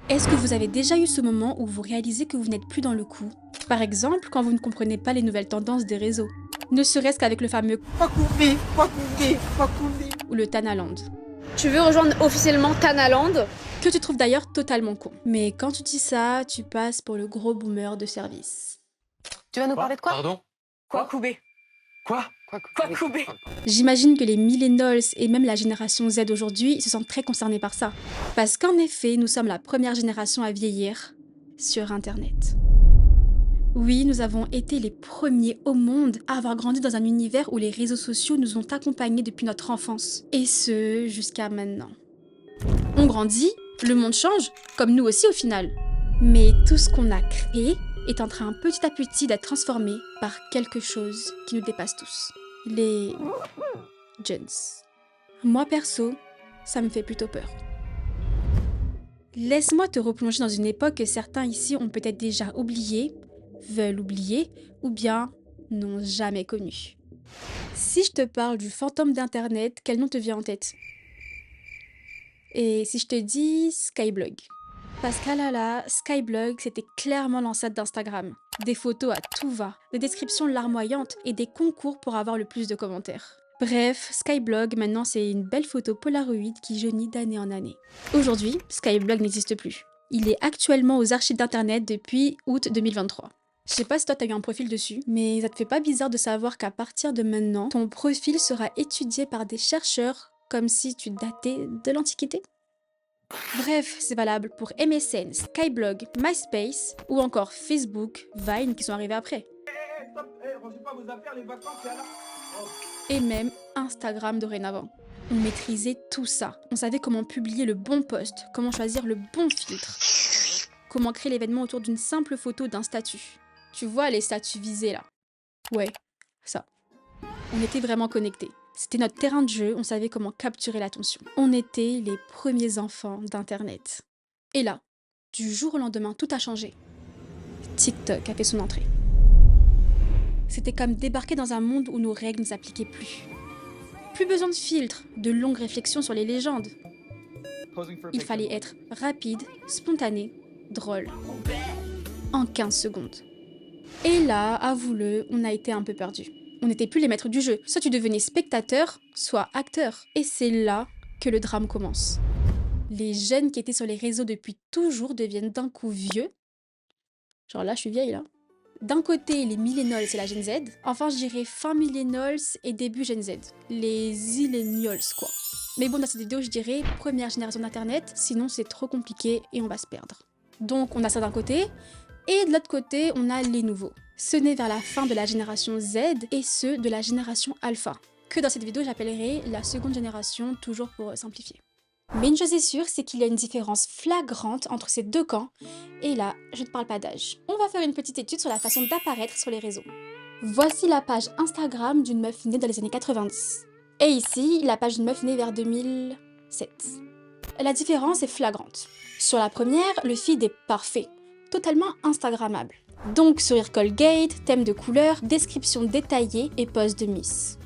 Est-ce que vous avez déjà eu ce moment où vous réalisez que vous n'êtes plus dans le coup? Par exemple, quand vous ne comprenez pas les nouvelles tendances des réseaux. Ne serait-ce qu'avec le fameux ou le Tanaland. Tu veux rejoindre officiellement Tanaland? Que tu trouves d'ailleurs totalement con. Mais quand tu dis ça, tu passes pour le gros boomer de service. Tu vas nous parler de quoi? Pardon? Kwakubé. Quoi? Kwakubé. J'imagine que les millennials et même la génération Z aujourd'hui se sentent très concernés par ça. Parce qu'en effet, nous sommes la première génération à vieillir sur Internet. Oui, nous avons été les premiers au monde à avoir grandi dans un univers où les réseaux sociaux nous ont accompagnés depuis notre enfance. Et ce, jusqu'à maintenant. On grandit, le monde change, comme nous aussi au final. Mais tout ce qu'on a créé est en train petit à petit d'être transformé par quelque chose qui nous dépasse tous. Les gens. Moi perso, ça me fait plutôt peur. Laisse-moi te replonger dans une époque que certains ici ont peut-être déjà oubliée, veulent oublier, ou bien n'ont jamais connue. Si je te parle du fantôme d'Internet, quel nom te vient en tête? Et si je te dis Skyblog? Parce qu'à là, Skyblog, c'était clairement l'ancêtre d'Instagram. Des photos à tout va, des descriptions larmoyantes et des concours pour avoir le plus de commentaires. Bref, Skyblog, maintenant c'est une belle photo Polaroid qui jaunit d'année en année. Aujourd'hui, Skyblog n'existe plus. Il est actuellement aux archives d'internet depuis août 2023. Je sais pas si toi t'as eu un profil dessus, mais ça te fait pas bizarre de savoir qu'à partir de maintenant, ton profil sera étudié par des chercheurs comme si tu datais de l'Antiquité? Bref, c'est valable pour MSN, Skyblog, MySpace ou encore Facebook, Vine qui sont arrivés après. Et même Instagram dorénavant. On maîtrisait tout ça. On savait comment publier le bon post, comment choisir le bon filtre, comment créer l'événement autour d'une simple photo d'un statut. Tu vois les statuts visés là? Ouais, ça. On était vraiment connectés. C'était notre terrain de jeu, on savait comment capturer l'attention. On était les premiers enfants d'Internet. Et là, du jour au lendemain, tout a changé. TikTok a fait son entrée. C'était comme débarquer dans un monde où nos règles ne s'appliquaient plus. Plus besoin de filtres, de longues réflexions sur les légendes. Il fallait être rapide, spontané, drôle. En 15 secondes. Et là, avoue-le, on a été un peu perdus. On n'était plus les maîtres du jeu. Soit tu devenais spectateur, soit acteur. Et c'est là que le drame commence. Les jeunes qui étaient sur les réseaux depuis toujours deviennent d'un coup vieux. Genre là, je suis vieille là. D'un côté, les millennials et la Gen Z. Enfin, je dirais fin millennials et début Gen Z. Les zillennials, quoi. Mais bon, dans cette vidéo, je dirais première génération d'Internet, sinon c'est trop compliqué et on va se perdre. Donc, on a ça d'un côté. Et de l'autre côté, on a les nouveaux. Ceux nés vers la fin de la génération Z et ceux de la génération Alpha, que dans cette vidéo j'appellerai la seconde génération, toujours pour simplifier. Mais une chose est sûre, c'est qu'il y a une différence flagrante entre ces deux camps, et là, je ne parle pas d'âge. On va faire une petite étude sur la façon d'apparaître sur les réseaux. Voici la page Instagram d'une meuf née dans les années 90. Et ici, la page d'une meuf née vers 2007. La différence est flagrante. Sur la première, le feed est parfait, totalement instagrammable. Donc sourire Colgate, thème de couleur, description détaillée et pose de Miss.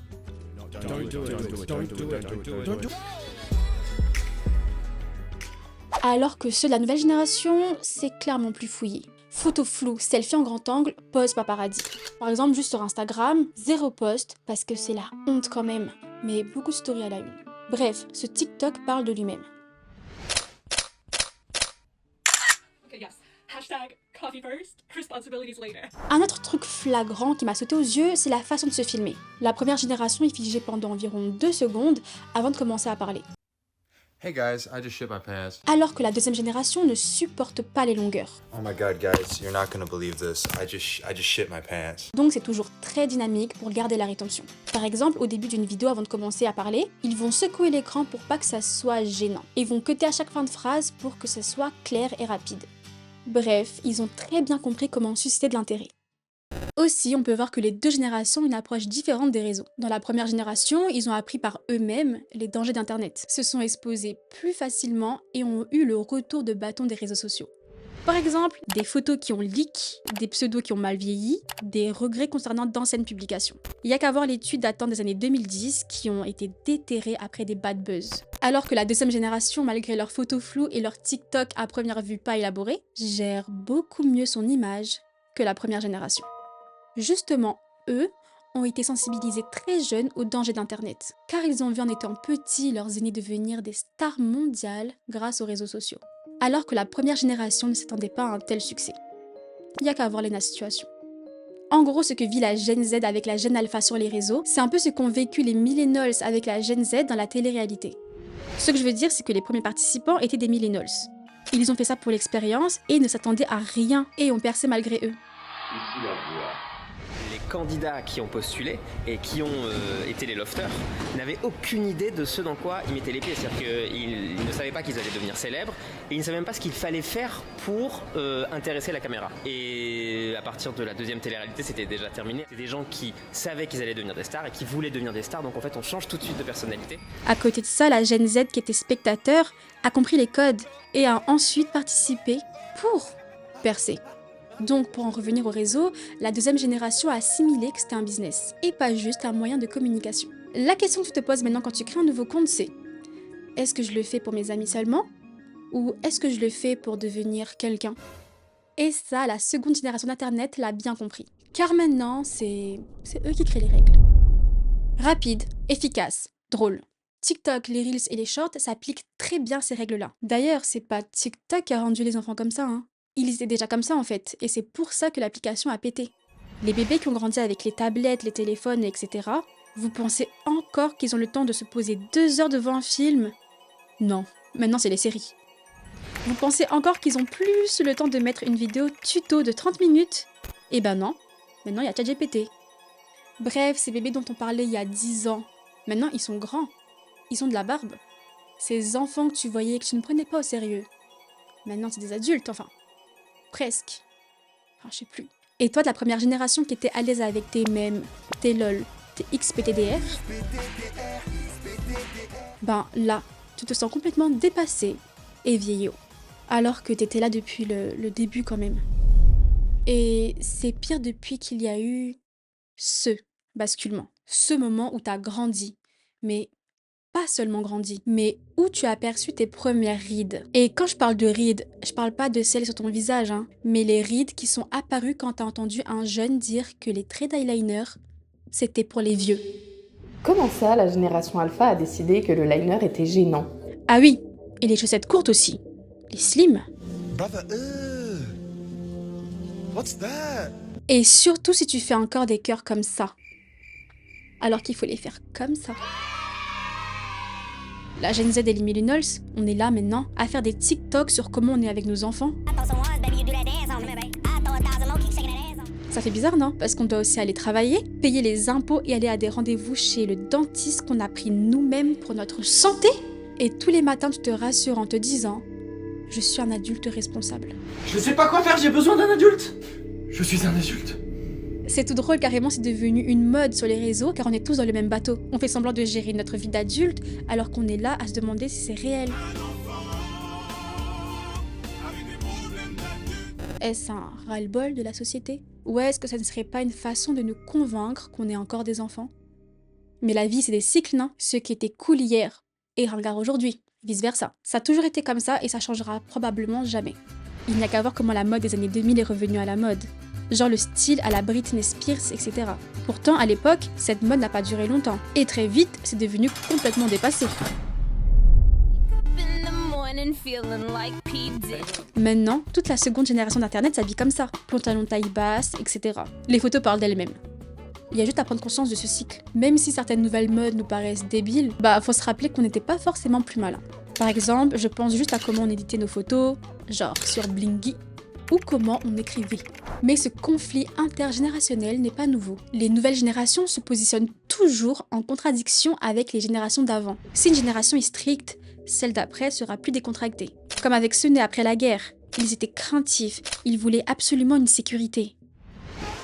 Alors que ceux de la nouvelle génération, c'est clairement plus fouillé. Photo floue, selfie en grand angle, pose paparazzi. Par exemple, juste sur Instagram, 0 post parce que c'est la honte quand même, mais beaucoup de stories à la une. Bref, ce TikTok parle de lui-même. Un autre truc flagrant qui m'a sauté aux yeux, c'est la façon de se filmer. La première génération est figée pendant environ 2 secondes avant de commencer à parler. Hey guys, I just shit my pants. Alors que la deuxième génération ne supporte pas les longueurs. Oh my god, guys, you're not gonna believe this. I just shit my pants. Donc c'est toujours très dynamique pour garder la rétention. Par exemple, au début d'une vidéo avant de commencer à parler, ils vont secouer l'écran pour pas que ça soit gênant. Et vont cutter à chaque fin de phrase pour que ce soit clair et rapide. Bref, ils ont très bien compris comment susciter de l'intérêt. Aussi, on peut voir que les deux générations ont une approche différente des réseaux. Dans la première génération, ils ont appris par eux-mêmes les dangers d'Internet, se sont exposés plus facilement et ont eu le retour de bâton des réseaux sociaux. Par exemple, des photos qui ont leak, des pseudos qui ont mal vieilli, des regrets concernant d'anciennes publications. Il n'y a qu'à voir l'étude datant des années 2010 qui ont été déterrées après des bad buzz. Alors que la deuxième génération, malgré leurs photos floues et leurs TikTok à première vue pas élaborés, gère beaucoup mieux son image que la première génération. Justement, eux ont été sensibilisés très jeunes aux dangers d'Internet, car ils ont vu en étant petits leurs aînés devenir des stars mondiales grâce aux réseaux sociaux. Alors que la première génération ne s'attendait pas à un tel succès. Il n'y a qu'à voir la situation. En gros, ce que vit la Gen Z avec la Gen Alpha sur les réseaux, c'est un peu ce qu'ont vécu les Millennials avec la Gen Z dans la télé-réalité. Ce que je veux dire, c'est que les premiers participants étaient des Millennials. Ils ont fait ça pour l'expérience et ne s'attendaient à rien et ont percé malgré eux. Ici la voix. Les candidats qui ont postulé et qui ont été les lofters n'avaient aucune idée de ce dans quoi ils mettaient les pieds. C'est-à-dire qu'ils ne savaient pas qu'ils allaient devenir célèbres et ils ne savaient même pas ce qu'il fallait faire pour intéresser la caméra. Et à partir de la deuxième télé-réalité, c'était déjà terminé. C'était des gens qui savaient qu'ils allaient devenir des stars et qui voulaient devenir des stars. Donc en fait, on change tout de suite de personnalité. À côté de ça, la Gen Z qui était spectateur a compris les codes et a ensuite participé pour percer. Donc, pour en revenir au réseau, la deuxième génération a assimilé que c'était un business et pas juste un moyen de communication. La question que tu te poses maintenant quand tu crées un nouveau compte, c'est est-ce que je le fais pour mes amis seulement ou est-ce que je le fais pour devenir quelqu'un? Et ça, la seconde génération d'Internet l'a bien compris. Car maintenant, c'est eux qui créent les règles. Rapide, efficace, drôle. TikTok, les Reels et les Shorts s'appliquent très bien ces règles-là. D'ailleurs, c'est pas TikTok qui a rendu les enfants comme ça, hein. Ils étaient déjà comme ça en fait, et c'est pour ça que l'application a pété. Les bébés qui ont grandi avec les tablettes, les téléphones, etc., vous pensez encore qu'ils ont le temps de se poser 2 heures devant un film? Non, maintenant c'est les séries. Vous pensez encore qu'ils ont plus le temps de mettre une vidéo tuto de 30 minutes? Eh ben non, maintenant il y a ChatGPT. Bref, ces bébés dont on parlait il y a 10 ans, maintenant ils sont grands, ils ont de la barbe. Ces enfants que tu voyais que tu ne prenais pas au sérieux, maintenant c'est des adultes, enfin. Presque. Enfin, je sais plus. Et toi, de la première génération qui était à l'aise avec tes mèmes, tes lol, tes XPTDR, ben là, tu te sens complètement dépassé et vieillot. Alors que t'étais là depuis le début quand même. Et c'est pire depuis qu'il y a eu ce basculement. Ce moment où t'as grandi. Mais pas seulement grandi, mais où tu as aperçu tes premières rides. Et quand je parle de rides, je parle pas de celles sur ton visage, hein, mais les rides qui sont apparues quand t'as entendu un jeune dire que les traits d'eyeliner, c'était pour les vieux. Comment ça, la génération alpha a décidé que le liner était gênant? Ah oui, et les chaussettes courtes aussi. Les slims. Brother, what's that? Et surtout si tu fais encore des cœurs comme ça. Alors qu'il faut les faire comme ça. La Gen Z et les Millennials, on est là maintenant à faire des TikTok sur comment on est avec nos enfants. Ça fait bizarre, non? Parce qu'on doit aussi aller travailler, payer les impôts et aller à des rendez-vous chez le dentiste qu'on a pris nous-mêmes pour notre santé. Et tous les matins, tu te rassures en te disant « Je suis un adulte responsable ». Je sais pas quoi faire, j'ai besoin d'un adulte. Je suis un adulte. C'est tout drôle, carrément, c'est devenu une mode sur les réseaux, car on est tous dans le même bateau. On fait semblant de gérer notre vie d'adulte, alors qu'on est là à se demander si c'est réel. Est-ce un ras-le-bol de la société? Ou est-ce que ça ne serait pas une façon de nous convaincre qu'on est encore des enfants? Mais la vie, c'est des cycles, non? Ce qui était cool hier est ringard aujourd'hui, vice-versa. Ça a toujours été comme ça et ça changera probablement jamais. Il n'y a qu'à voir comment la mode des années 2000 est revenue à la mode. Genre le style à la Britney Spears, etc. Pourtant, à l'époque, cette mode n'a pas duré longtemps. Et très vite, c'est devenu complètement dépassé. Maintenant, toute la seconde génération d'Internet s'habille comme ça. Pantalon taille basse, etc. Les photos parlent d'elles-mêmes. Il y a juste à prendre conscience de ce cycle. Même si certaines nouvelles modes nous paraissent débiles, faut se rappeler qu'on n'était pas forcément plus malin. Par exemple, je pense juste à comment on éditait nos photos, genre sur Blingy, ou comment on écrivait. Mais ce conflit intergénérationnel n'est pas nouveau. Les nouvelles générations se positionnent toujours en contradiction avec les générations d'avant. Si une génération est stricte, celle d'après sera plus décontractée. Comme avec ceux nés après la guerre, ils étaient craintifs, ils voulaient absolument une sécurité.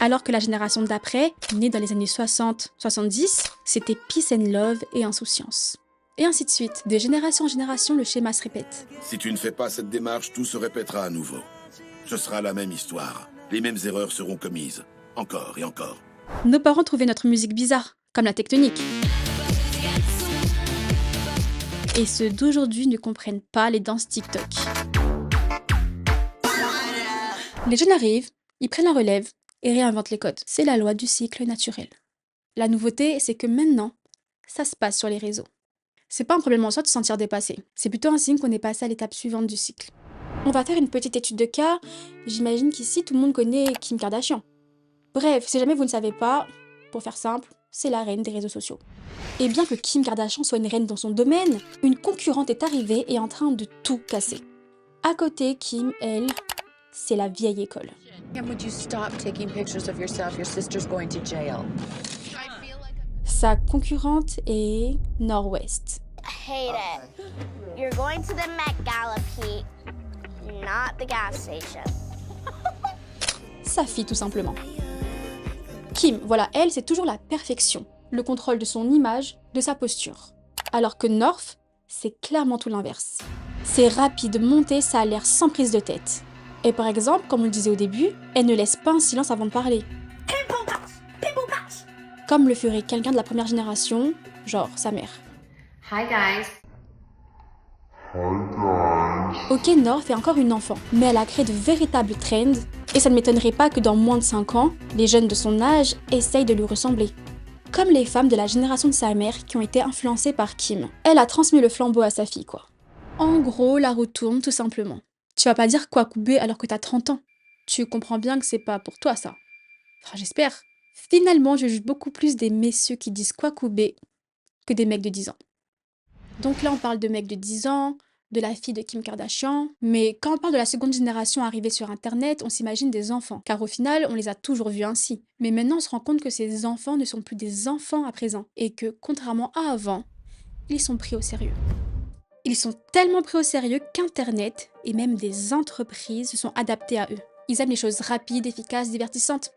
Alors que la génération d'après, née dans les années 60-70, c'était peace and love et insouciance. Et ainsi de suite. De génération en génération, le schéma se répète. Si tu ne fais pas cette démarche, tout se répétera à nouveau. Ce sera la même histoire. Les mêmes erreurs seront commises. Encore et encore. Nos parents trouvaient notre musique bizarre, comme la tectonique. Et ceux d'aujourd'hui ne comprennent pas les danses TikTok. Les jeunes arrivent, ils prennent la relève et réinventent les codes. C'est la loi du cycle naturel. La nouveauté, c'est que maintenant, ça se passe sur les réseaux. C'est pas un problème en soi de se sentir dépassé. C'est plutôt un signe qu'on est passé à l'étape suivante du cycle. On va faire une petite étude de cas. J'imagine qu'ici, tout le monde connaît Kim Kardashian. Bref, si jamais vous ne savez pas, pour faire simple, c'est la reine des réseaux sociaux. Et bien que Kim Kardashian soit une reine dans son domaine, une concurrente est arrivée et est en train de tout casser. À côté, Kim, elle, c'est la vieille école. Sa concurrente est Northwest. Hate it. You're going to the Met Gala, Pete, not the gas station. Sa fille, tout simplement. Kim, voilà, elle, c'est toujours la perfection. Le contrôle de son image, de sa posture. Alors que North, c'est clairement tout l'inverse. C'est rapide, monté, ça a l'air sans prise de tête. Et par exemple, comme on le disait au début, elle ne laisse pas un silence avant de parler. Comme le ferait quelqu'un de la première génération, genre sa mère. Hi guys. Ok, North est encore une enfant, mais elle a créé de véritables trends, et ça ne m'étonnerait pas que dans moins de 5 ans, les jeunes de son âge essayent de lui ressembler. Comme les femmes de la génération de sa mère qui ont été influencées par Kim. Elle a transmis le flambeau à sa fille, quoi. En gros, la roue tourne tout simplement. Tu vas pas dire Kwakubé alors que t'as 30 ans. Tu comprends bien que c'est pas pour toi, ça. Enfin, j'espère. Finalement, je juge beaucoup plus des messieurs qui disent Kwakubé que des mecs de 10 ans. Donc là, on parle de mecs de 10 ans, de la fille de Kim Kardashian, mais quand on parle de la seconde génération arrivée sur Internet, on s'imagine des enfants, car au final, on les a toujours vus ainsi. Mais maintenant, on se rend compte que ces enfants ne sont plus des enfants à présent, et que, contrairement à avant, ils sont pris au sérieux. Ils sont tellement pris au sérieux qu'Internet, et même des entreprises, se sont adaptés à eux. Ils aiment les choses rapides, efficaces, divertissantes.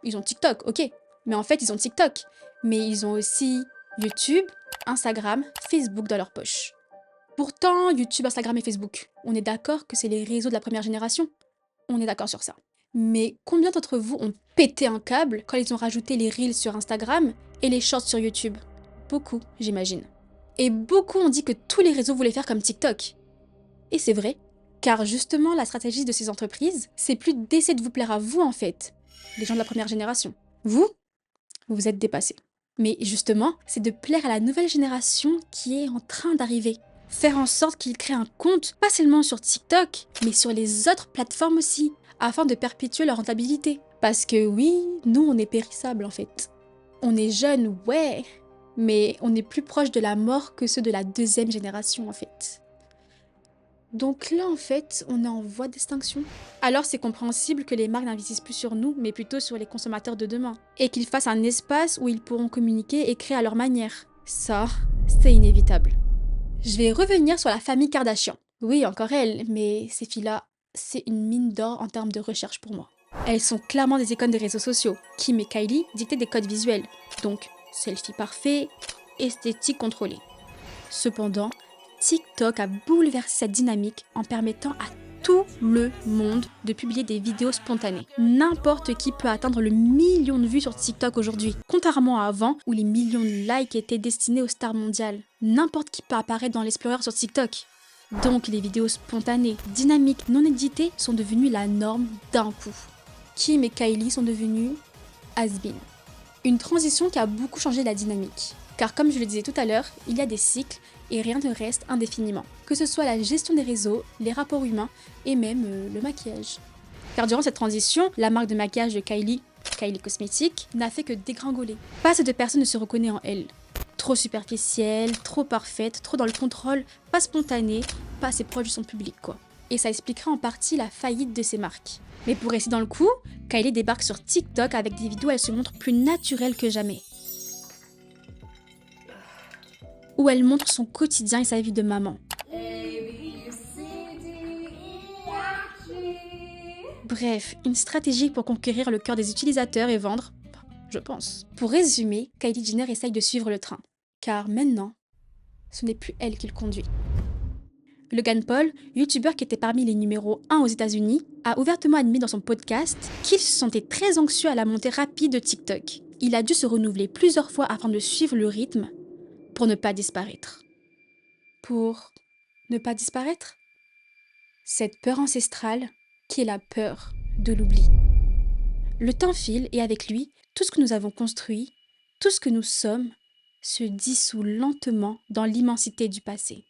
Ils ont TikTok, ok, mais en fait, ils ont TikTok. Mais ils ont aussi YouTube, Instagram, Facebook dans leur poche. Pourtant, YouTube, Instagram et Facebook, on est d'accord que c'est les réseaux de la première génération. On est d'accord sur ça. Mais combien d'entre vous ont pété un câble quand ils ont rajouté les Reels sur Instagram et les Shorts sur YouTube? Beaucoup, j'imagine. Et beaucoup ont dit que tous les réseaux voulaient faire comme TikTok. Et c'est vrai, car justement, la stratégie de ces entreprises, c'est plus d'essayer de vous plaire à vous en fait, les gens de la première génération. Vous êtes dépassés. Mais justement, c'est de plaire à la nouvelle génération qui est en train d'arriver. Faire en sorte qu'ils créent un compte, pas seulement sur TikTok, mais sur les autres plateformes aussi, afin de perpétuer leur rentabilité. Parce que oui, nous on est périssables en fait. On est jeunes, ouais, mais on est plus proche de la mort que ceux de la deuxième génération en fait. Donc là en fait, on est en voie d'extinction. Alors c'est compréhensible que les marques n'investissent plus sur nous, mais plutôt sur les consommateurs de demain. Et qu'ils fassent un espace où ils pourront communiquer et créer à leur manière. Ça, c'est inévitable. Je vais revenir sur la famille Kardashian. Oui, encore elle, mais ces filles-là, c'est une mine d'or en termes de recherche pour moi. Elles sont clairement des icônes des réseaux sociaux. Kim et Kylie dictaient des codes visuels. Donc, selfie parfait, esthétique contrôlée. Cependant, TikTok a bouleversé cette dynamique en permettant à tout le monde de publier des vidéos spontanées. N'importe qui peut atteindre le million de vues sur TikTok aujourd'hui, contrairement à avant où les millions de likes étaient destinés aux stars mondiales. N'importe qui peut apparaître dans l'Explorer sur TikTok. Donc les vidéos spontanées, dynamiques, non éditées sont devenues la norme d'un coup. Kim et Kylie sont devenus has-been. Une transition qui a beaucoup changé la dynamique. Car comme je le disais tout à l'heure, il y a des cycles et rien ne reste indéfiniment. Que ce soit la gestion des réseaux, les rapports humains et même le maquillage. Car durant cette transition, la marque de maquillage de Kylie Cosmetics, n'a fait que dégringoler. Pas assez de personnes ne se reconnaissent en elle. Trop superficielle, trop parfaite, trop dans le contrôle, pas spontanée, pas assez proche de son public quoi. Et ça expliquerait en partie la faillite de ces marques. Mais pour rester dans le coup, Kylie débarque sur TikTok avec des vidéos où elle se montre plus naturelle que jamais. Où elle montre son quotidien et sa vie de maman. Bref, une stratégie pour conquérir le cœur des utilisateurs et vendre, je pense. Pour résumer, Kylie Jenner essaye de suivre le train. Car maintenant, ce n'est plus elle qui le conduit. Logan Paul, youtubeur qui était parmi les numéros 1 aux États-Unis, a ouvertement admis dans son podcast qu'il se sentait très anxieux à la montée rapide de TikTok. Il a dû se renouveler plusieurs fois afin de suivre le rythme pour ne pas disparaître. pour ne pas disparaître. Cette peur ancestrale qui est la peur de l'oubli. Le temps file et avec lui, tout ce que nous avons construit, tout ce que nous sommes, se dissout lentement dans l'immensité du passé.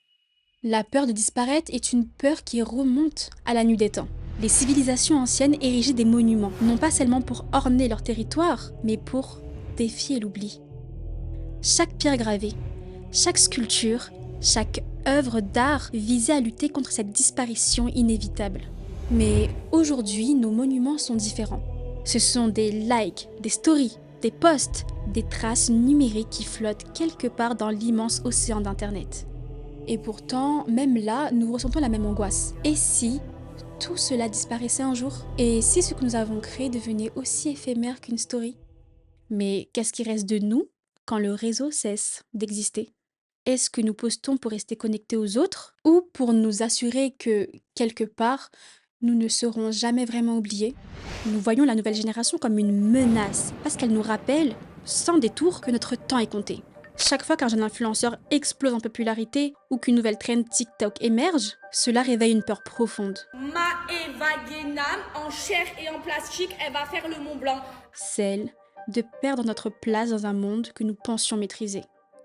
La peur de disparaître est une peur qui remonte à la nuit des temps. Les civilisations anciennes érigeaient des monuments, non pas seulement pour orner leur territoire, mais pour défier l'oubli. Chaque pierre gravée, chaque sculpture, chaque œuvre d'art visait à lutter contre cette disparition inévitable. Mais aujourd'hui, nos monuments sont différents. Ce sont des likes, des stories, des posts, des traces numériques qui flottent quelque part dans l'immense océan d'Internet. Et pourtant, même là, nous ressentons la même angoisse. Et si tout cela disparaissait un jour? Et si ce que nous avons créé devenait aussi éphémère qu'une story? Mais qu'est-ce qui reste de nous quand le réseau cesse d'exister? Est-ce que nous postons pour rester connectés aux autres ou pour nous assurer que, quelque part, nous ne serons jamais vraiment oubliés? Nous voyons la nouvelle génération comme une menace parce qu'elle nous rappelle, sans détour, que notre temps est compté. Chaque fois qu'un jeune influenceur explose en popularité ou qu'une nouvelle trend TikTok émerge, cela réveille une peur profonde. Maëva Guénam, en chair et en plastique, elle va faire le Mont Blanc. Celle de perdre notre place dans un monde que nous pensions maîtriser.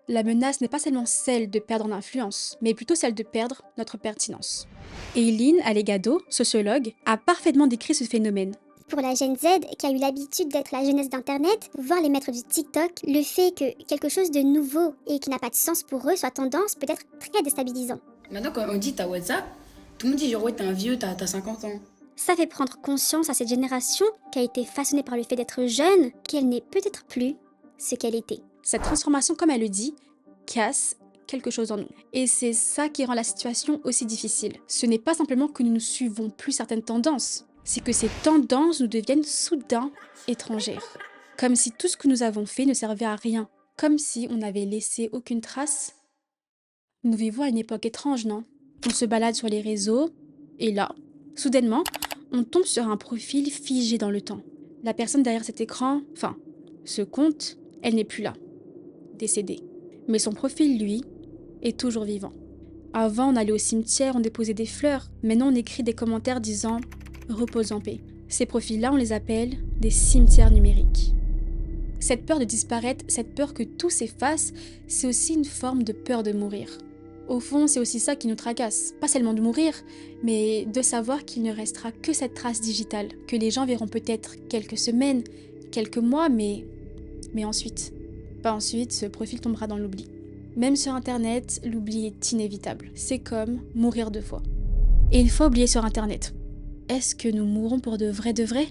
La menace n'est pas seulement celle de perdre en influence, mais plutôt celle de perdre notre pertinence. Eileen Allegado, sociologue, a parfaitement décrit ce phénomène. Pour la Gen Z, qui a eu l'habitude d'être la jeunesse d'Internet, voir les maîtres du TikTok, le fait que quelque chose de nouveau et qui n'a pas de sens pour eux soit tendance peut être très déstabilisant. Maintenant, quand on dit t'as WhatsApp, tout le monde dit genre ouais t'es un vieux, t'as 50 ans. Ça fait prendre conscience à cette génération qui a été façonnée par le fait d'être jeune, qu'elle n'est peut-être plus ce qu'elle était. Cette transformation, comme elle le dit, casse quelque chose en nous. Et c'est ça qui rend la situation aussi difficile. Ce n'est pas simplement que nous ne suivons plus certaines tendances, c'est que ces tendances nous deviennent soudain étrangères. Comme si tout ce que nous avons fait ne servait à rien. Comme si on n'avait laissé aucune trace. Nous vivons à une époque étrange, non? On se balade sur les réseaux, et là, soudainement, on tombe sur un profil figé dans le temps. La personne derrière cet écran, enfin, ce compte, elle n'est plus là. Décédée. Mais son profil, lui, est toujours vivant. Avant, on allait au cimetière, on déposait des fleurs. Maintenant, on écrit des commentaires disant « repose en paix ». Ces profils-là, on les appelle des cimetières numériques. Cette peur de disparaître, cette peur que tout s'efface, c'est aussi une forme de peur de mourir. Au fond, c'est aussi ça qui nous tracasse. Pas seulement de mourir, mais de savoir qu'il ne restera que cette trace digitale, que les gens verront peut-être quelques semaines, quelques mois, mais ensuite. Pas ensuite, ce profil tombera dans l'oubli. Même sur Internet, l'oubli est inévitable. C'est comme mourir 2 fois. Et une fois oublié sur Internet, est-ce que nous mourrons pour de vrai de vrai?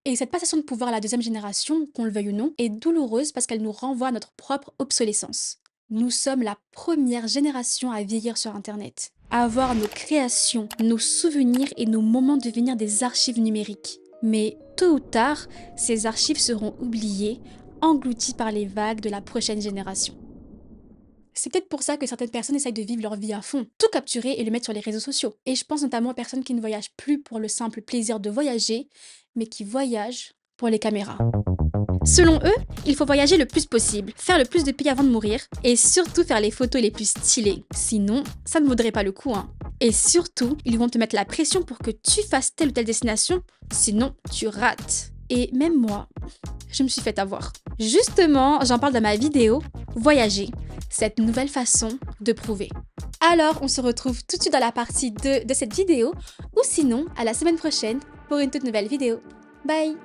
Et cette passation de pouvoir à la deuxième génération, qu'on le veuille ou non, est douloureuse parce qu'elle nous renvoie à notre propre obsolescence. Nous sommes la première génération à vieillir sur Internet, à voir nos créations, nos souvenirs et nos moments devenir des archives numériques. Mais tôt ou tard, ces archives seront oubliées, englouties par les vagues de la prochaine génération. C'est peut-être pour ça que certaines personnes essayent de vivre leur vie à fond, tout capturer et le mettre sur les réseaux sociaux. Et je pense notamment aux personnes qui ne voyagent plus pour le simple plaisir de voyager, mais qui voyagent pour les caméras. Selon eux, il faut voyager le plus possible, faire le plus de pays avant de mourir, et surtout faire les photos les plus stylées. Sinon, ça ne vaudrait pas le coup, hein. Et surtout, ils vont te mettre la pression pour que tu fasses telle ou telle destination, sinon tu rates. Et même moi, je me suis fait avoir. Justement, j'en parle dans ma vidéo « Voyager », cette nouvelle façon de prouver. Alors, on se retrouve tout de suite dans la partie 2 de cette vidéo, ou sinon, à la semaine prochaine pour une toute nouvelle vidéo. Bye!